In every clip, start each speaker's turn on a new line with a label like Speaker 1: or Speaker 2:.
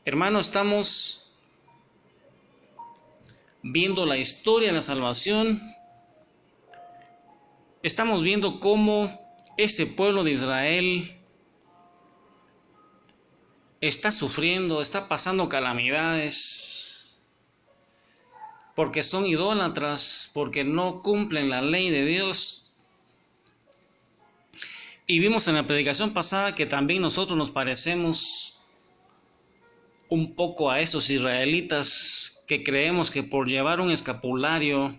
Speaker 1: Hermano, estamos viendo la historia de la salvación. Estamos viendo cómo ese pueblo de Israel está sufriendo, está pasando calamidades, porque son idólatras, porque no cumplen la ley de Dios. Y vimos en la predicación pasada que también nosotros nos parecemos un poco a esos israelitas que creemos que por llevar un escapulario,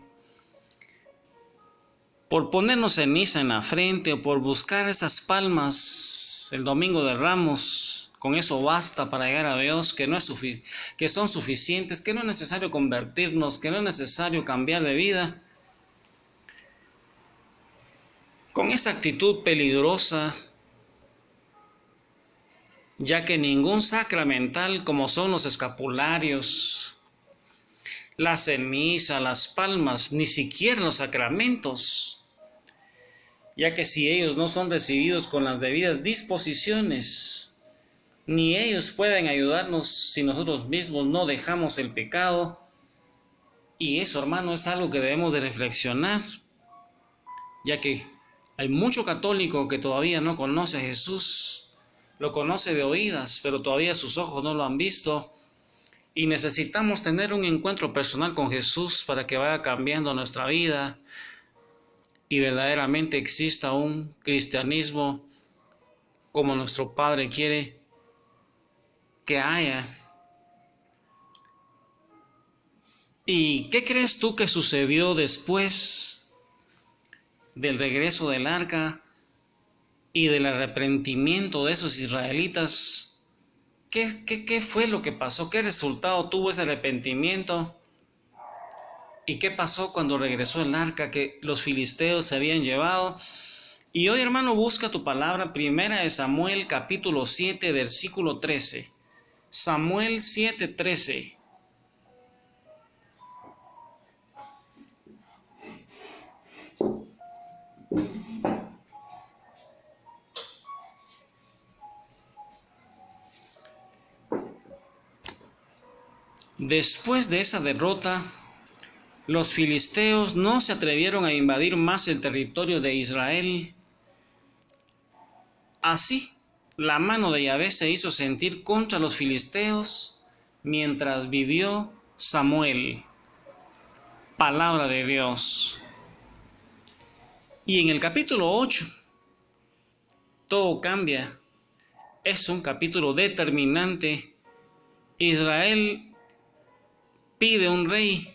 Speaker 1: por ponernos ceniza en la frente o por buscar esas palmas el domingo de Ramos, con eso basta para llegar a Dios, que son suficientes, que no es necesario convertirnos, que no es necesario cambiar de vida. Con esa actitud peligrosa, ya que ningún sacramental como son los escapularios, la ceniza, las palmas, ni siquiera los sacramentos, ya que si ellos no son recibidos con las debidas disposiciones, ni ellos pueden ayudarnos si nosotros mismos no dejamos el pecado. Y eso, hermano, es algo que debemos de reflexionar, ya que hay mucho católico que todavía no conoce a Jesús, lo conoce de oídas, pero todavía sus ojos no lo han visto. Y necesitamos tener un encuentro personal con Jesús para que vaya cambiando nuestra vida y verdaderamente exista un cristianismo como nuestro Padre quiere que haya. ¿Y qué crees tú que sucedió después del regreso del arca y del arrepentimiento de esos israelitas? ¿Qué fue lo que pasó? ¿Qué resultado tuvo ese arrepentimiento? ¿Y qué pasó cuando regresó el arca que los filisteos se habían llevado? Y hoy, hermano, busca tu palabra, Primera de Samuel, capítulo 7, versículo 13. Samuel 7:13. Después de esa derrota, los filisteos no se atrevieron a invadir más el territorio de Israel. Así, la mano de Yahvé se hizo sentir contra los filisteos mientras vivió Samuel. Palabra de Dios. Y en el capítulo 8, todo cambia. Es un capítulo determinante. Israel pide un rey.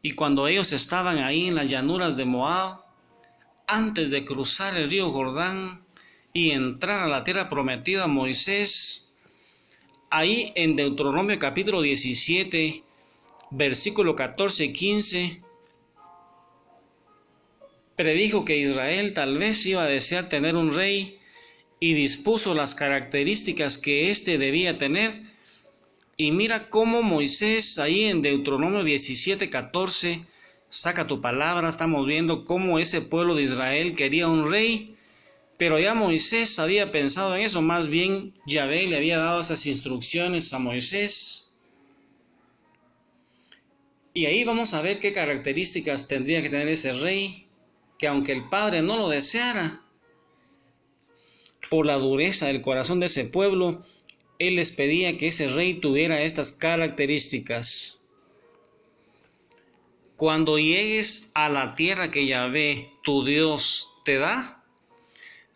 Speaker 1: Y cuando ellos estaban ahí en las llanuras de Moab, antes de cruzar el río Jordán y entrar a la tierra prometida a Moisés, ahí en Deuteronomio capítulo 17, versículo 14 y 15, predijo que Israel tal vez iba a desear tener un rey y dispuso las características que éste debía tener. Y mira cómo Moisés ahí en Deuteronomio 17:14 saca tu palabra. Estamos viendo cómo ese pueblo de Israel quería un rey, pero ya Moisés había pensado en eso. Más bien Yahvé le había dado esas instrucciones a Moisés. Y ahí vamos a ver qué características tendría que tener ese rey, que aunque el padre no lo deseara, por la dureza del corazón de ese pueblo, él les pedía que ese rey tuviera estas características. Cuando llegues a la tierra que Yahvé, tu Dios, te da,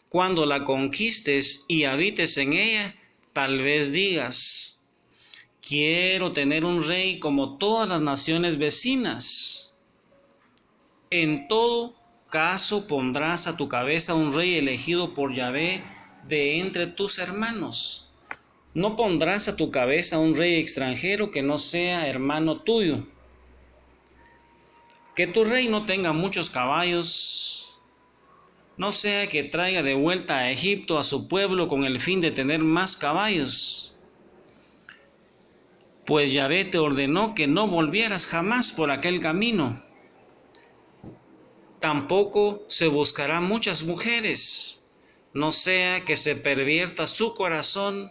Speaker 1: cuando la conquistes y habites en ella, tal vez digas: quiero tener un rey como todas las naciones vecinas. En todo caso pondrás a tu cabeza un rey elegido por Yahvé de entre tus hermanos. No pondrás a tu cabeza un rey extranjero que no sea hermano tuyo. Que tu rey no tenga muchos caballos, no sea que traiga de vuelta a Egipto a su pueblo con el fin de tener más caballos. Pues Yahvé te ordenó que no volvieras jamás por aquel camino. Tampoco se buscará muchas mujeres, no sea que se pervierta su corazón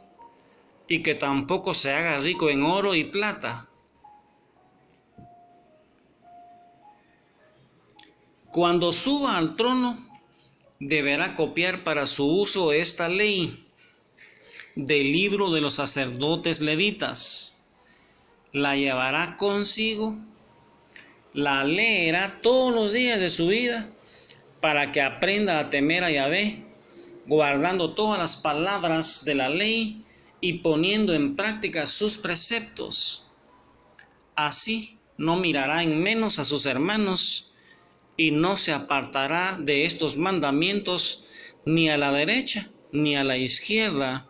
Speaker 1: y que tampoco se haga rico en oro y plata. Cuando suba al trono, deberá copiar para su uso esta ley del libro de los sacerdotes levitas. La llevará consigo, la leerá todos los días de su vida para que aprenda a temer a Yahvé, guardando todas las palabras de la ley y poniendo en práctica sus preceptos. Así no mirará en menos a sus hermanos y no se apartará de estos mandamientos ni a la derecha ni a la izquierda,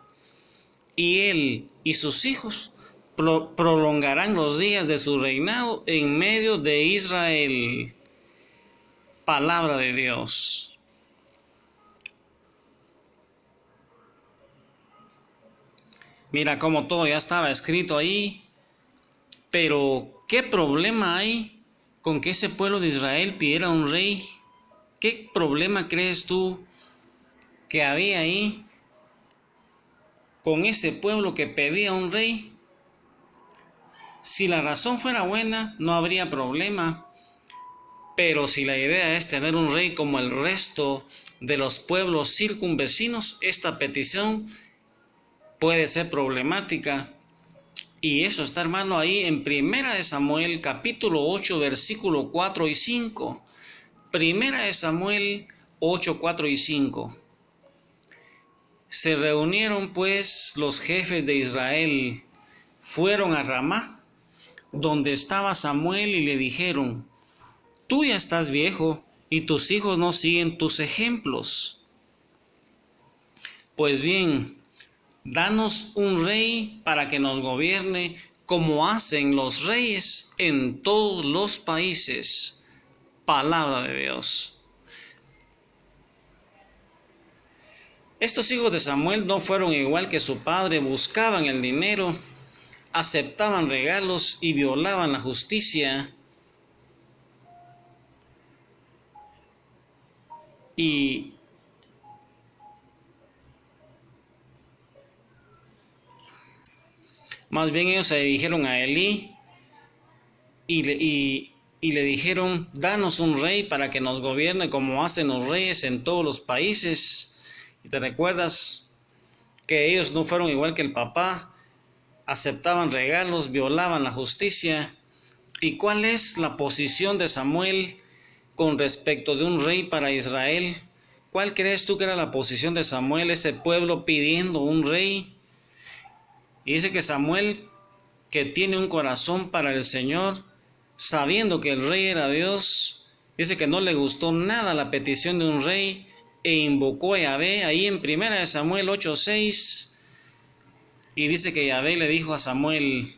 Speaker 1: y él y sus hijos prolongarán los días de su reinado en medio de Israel. Palabra de Dios. Mira cómo todo ya estaba escrito ahí, pero ¿qué problema hay con que ese pueblo de Israel pidiera un rey? ¿Qué problema crees tú que había ahí con ese pueblo que pedía un rey? Si la razón fuera buena, no habría problema. Pero si la idea es tener un rey como el resto de los pueblos circunvecinos, esta petición puede ser problemática. Y eso está, hermano, ahí en 1 Samuel capítulo 8, versículo 4 y 5. 1 Samuel 8, 4 y 5. Se reunieron pues los jefes de Israel, fueron a Ramá, donde estaba Samuel, y le dijeron: tú ya estás viejo y tus hijos no siguen tus ejemplos. Pues bien, danos un rey para que nos gobierne como hacen los reyes en todos los países. Palabra de Dios. Estos hijos de Samuel no fueron igual que su padre, buscaban el dinero, aceptaban regalos y violaban la justicia. Y más bien ellos se dirigieron a Elí y le dijeron: danos un rey para que nos gobierne como hacen los reyes en todos los países. Y te recuerdas que ellos no fueron igual que el papá, aceptaban regalos, violaban la justicia. ¿Y cuál es la posición de Samuel con respecto de un rey para Israel? ¿Cuál crees tú que era la posición de Samuel, ese pueblo pidiendo un rey? Y dice que Samuel, que tiene un corazón para el Señor, sabiendo que el rey era Dios, dice que no le gustó nada la petición de un rey e invocó a Yahvé ahí en 1 Samuel 8:6. Y dice que Yahvé le dijo a Samuel: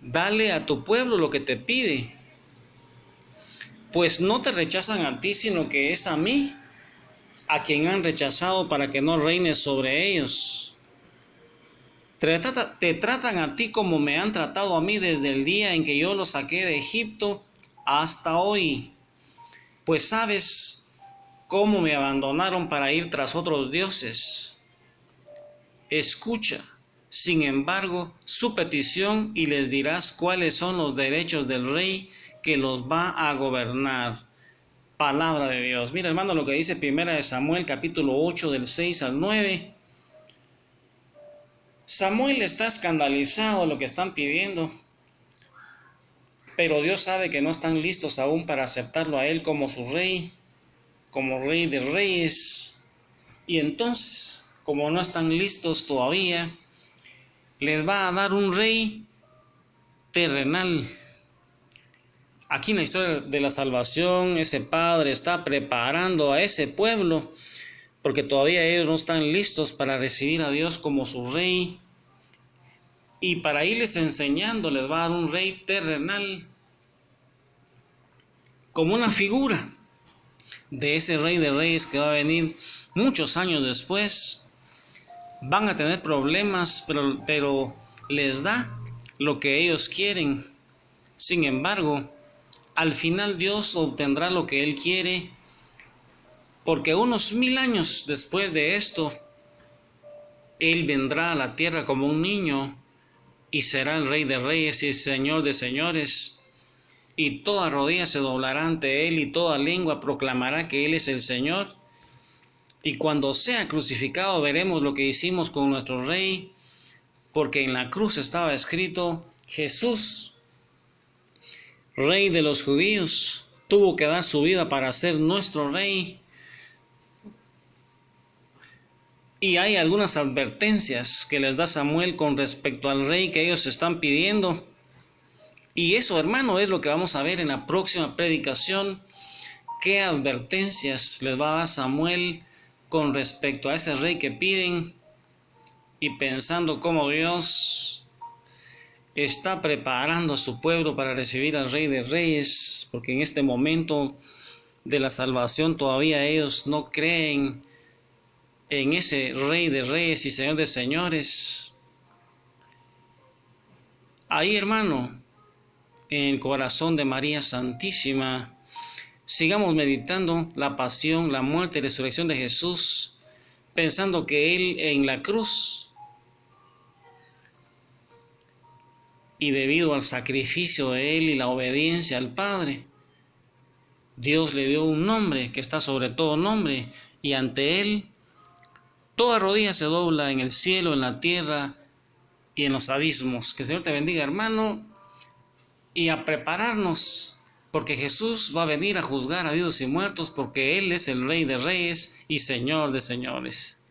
Speaker 1: dale a tu pueblo lo que te pide, pues no te rechazan a ti, sino que es a mí a quien han rechazado para que no reines sobre ellos. Te tratan a ti como me han tratado a mí desde el día en que yo los saqué de Egipto hasta hoy, pues sabes cómo me abandonaron para ir tras otros dioses. Escucha, sin embargo, su petición y les dirás cuáles son los derechos del rey que los va a gobernar. Palabra de Dios. Mira, hermano, lo que dice 1 Samuel capítulo 8 del 6 al 9. Samuel está escandalizado de lo que están pidiendo, pero Dios sabe que no están listos aún para aceptarlo a él como su rey, como rey de reyes. Y entonces, como no están listos todavía, les va a dar un rey terrenal. Aquí en la historia de la salvación, ese padre está preparando a ese pueblo, porque todavía ellos no están listos para recibir a Dios como su rey. Y para irles enseñando, les va a dar un rey terrenal, como una figura de ese rey de reyes que va a venir muchos años después. Van a tener problemas, pero les da lo que ellos quieren. Sin embargo, al final Dios obtendrá lo que Él quiere, porque unos 1000 años después de esto, Él vendrá a la tierra como un niño y será el Rey de Reyes y Señor de señores. Y toda rodilla se doblará ante Él y toda lengua proclamará que Él es el Señor. Y cuando sea crucificado veremos lo que hicimos con nuestro Rey, porque en la cruz estaba escrito: Jesús, Rey de los judíos, tuvo que dar su vida para ser nuestro Rey. Y hay algunas advertencias que les da Samuel con respecto al rey que ellos están pidiendo. Y eso, hermano, es lo que vamos a ver en la próxima predicación. ¿Qué advertencias les va a dar Samuel con respecto a ese rey que piden? Y pensando cómo Dios está preparando a su pueblo para recibir al Rey de Reyes, porque en este momento de la salvación todavía ellos no creen en ese Rey de Reyes y Señor de señores. Ahí, hermano, en el corazón de María Santísima, sigamos meditando la pasión, la muerte y resurrección de Jesús, pensando que Él en la cruz, y debido al sacrificio de Él y la obediencia al Padre, Dios le dio un nombre que está sobre todo nombre, y ante Él toda rodilla se dobla en el cielo, en la tierra y en los abismos. Que el Señor te bendiga, hermano, y a prepararnos, porque Jesús va a venir a juzgar a vivos y muertos, porque Él es el Rey de Reyes y Señor de señores.